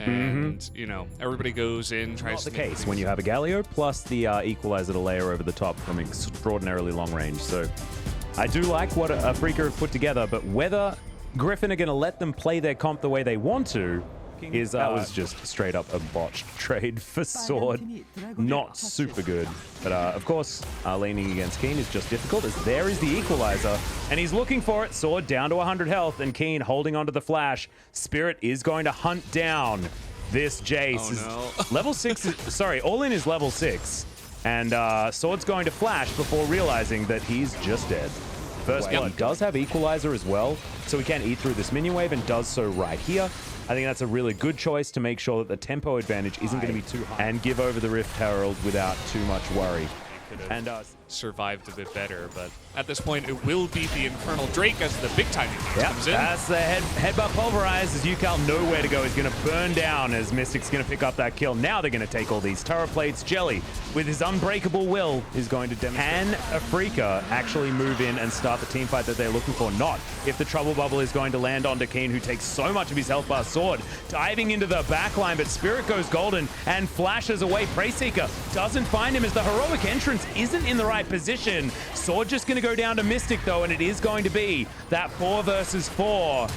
and you know, everybody goes in, tries Not the to make case things- when you have a Galio plus the equalizer to layer over the top from extraordinarily long range. So I do like what Afrika have put together, but whether Griffin are going to let them play their comp the way they want to is that was just straight up a botched trade for Sword. Not super good. But of course, leaning against Keen is just difficult as there is the equalizer and he's looking for it. Sword down to 100 health and Keen holding onto the flash. Spirit is going to hunt down this Jace. Oh, no. Level 6 is, sorry, all-in is level 6. And Sword's going to flash before realizing that he's just dead. First blood. He does have equalizer as well, so he can eat through this minion wave and does so right here. I think that's a really good choice to make sure that the tempo advantage isn't going to be too high and give over the Rift Herald without too much worry. And survived a bit better, but at this point it will be the Infernal Drake as the big timing comes in. That's the headbutt pulverize as UCal nowhere to go. He's going to burn down as Mystic's going to pick up that kill. Now they're going to take all these turret plates. Jelly, with his unbreakable will, is going to demonstrate. Can Afrika actually move in and start the team fight that they're looking for? Not if the trouble bubble is going to land onto Keen, who takes so much of his health bar. Sword diving into the backline, but Spirit goes golden and flashes away. Preyseeker doesn't find him as the heroic entrance isn't in the right position. Sword just going to go down to Mystic though, and it is going to be that 4 versus 4.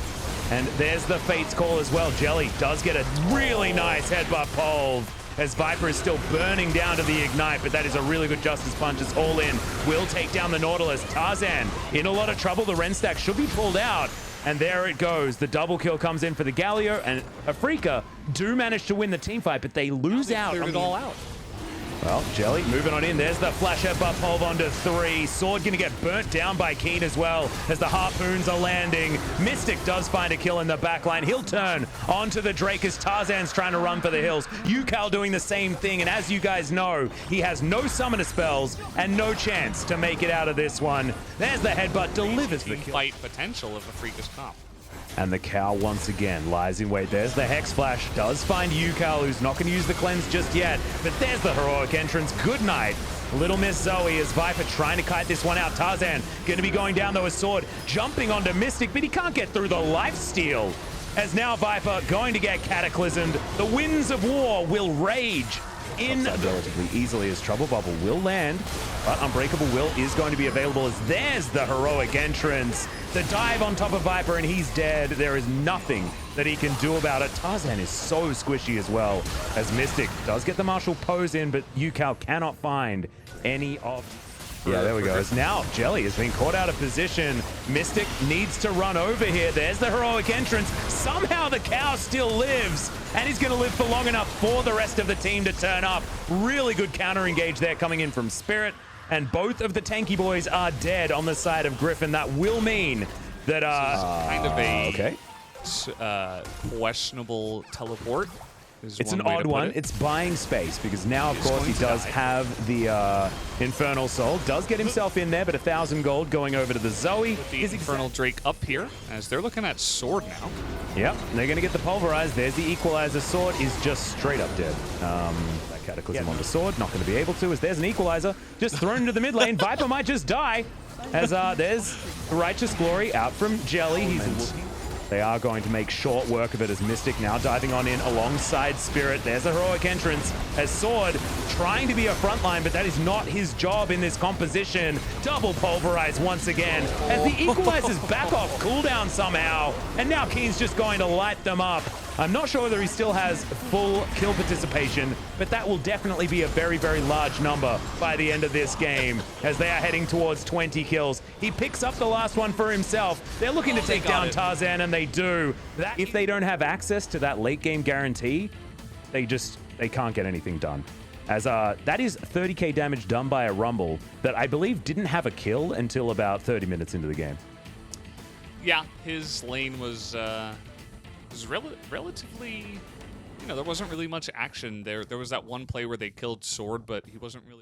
And there's the Fate's call as well. Jelly does get a really nice headbutt pole as Viper is still burning down to the ignite, but that is a really good Justice Punch. It's all in. Will take down the Nautilus. Tarzan in a lot of trouble. The Ren stack should be pulled out. And there it goes. The double kill comes in for the Galio, and Afrika do manage to win the team fight, but they lose out. Cleared it all out. Well, Jelly moving on in. There's the flash headbutt pulve onto 3. Sword going to get burnt down by Keen as well as the harpoons are landing. Mystic does find a kill in the backline. He'll turn onto the Drake as Tarzan's trying to run for the hills. UCal doing the same thing, and as you guys know, he has no summoner spells and no chance to make it out of this one. There's the headbutt, delivers the kill. Fight potential of Afrika's comp. And the cow once again lies in wait. There's the Hex Flash. Does find UCal, who's not going to use the cleanse just yet. But there's the heroic entrance. Good night. Little Miss Zoe as Viper trying to kite this one out. Tarzan going to be going down though with Sword. Jumping onto Mystic, but he can't get through the lifesteal. As now Viper going to get cataclysmed. The winds of war will rage in relatively easily as Trouble Bubble will land, but Unbreakable Will is going to be available as there's the heroic entrance. The dive on top of Viper and he's dead. There is nothing that he can do about it. Tarzan is so squishy as well as Mystic does get the martial pose in, but UCal cannot find any of... Yeah, there we go. As now Jelly has been caught out of position. Mystic needs to run over here. There's the heroic entrance. Somehow the cow still lives, and he's going to live for long enough for the rest of the team to turn up. Really good counter engage there coming in from Spirit, and both of the tanky boys are dead on the side of Griffin. That will mean that kind of a okay. Questionable teleport. It's an odd one. It's buying space because now, of course, he does have the Infernal Soul. Does get himself in there, but 1,000 gold going over to the Zoe. The Infernal Drake up here as they're looking at Sword now. Yep, they're going to get the Pulverize. There's the Equalizer. Sword is just straight up dead. That Cataclysm onto Sword. Not going to be able to as there's an Equalizer. Just thrown into the mid lane. Viper might just die as there's the Righteous Glory out from Jelly. They are going to make short work of it as Mystic now diving on in alongside Spirit. There's a heroic entrance as Sword trying to be a frontline, but that is not his job in this composition. Double pulverize once again as the Equalizer's back off cooldown somehow. And now Keen's just going to light them up. I'm not sure whether he still has full kill participation, but that will definitely be a very, very large number by the end of this game as they are heading towards 20 kills. He picks up the last one for himself. They're looking to take down Tarzan, and they do. If they don't have access to that late game guarantee, they can't get anything done. As that is 30k damage done by a Rumble that I believe didn't have a kill until about 30 minutes into the game. Yeah, his lane was relatively, you know, there wasn't really much action there. There was that one play where they killed Sword, but he wasn't really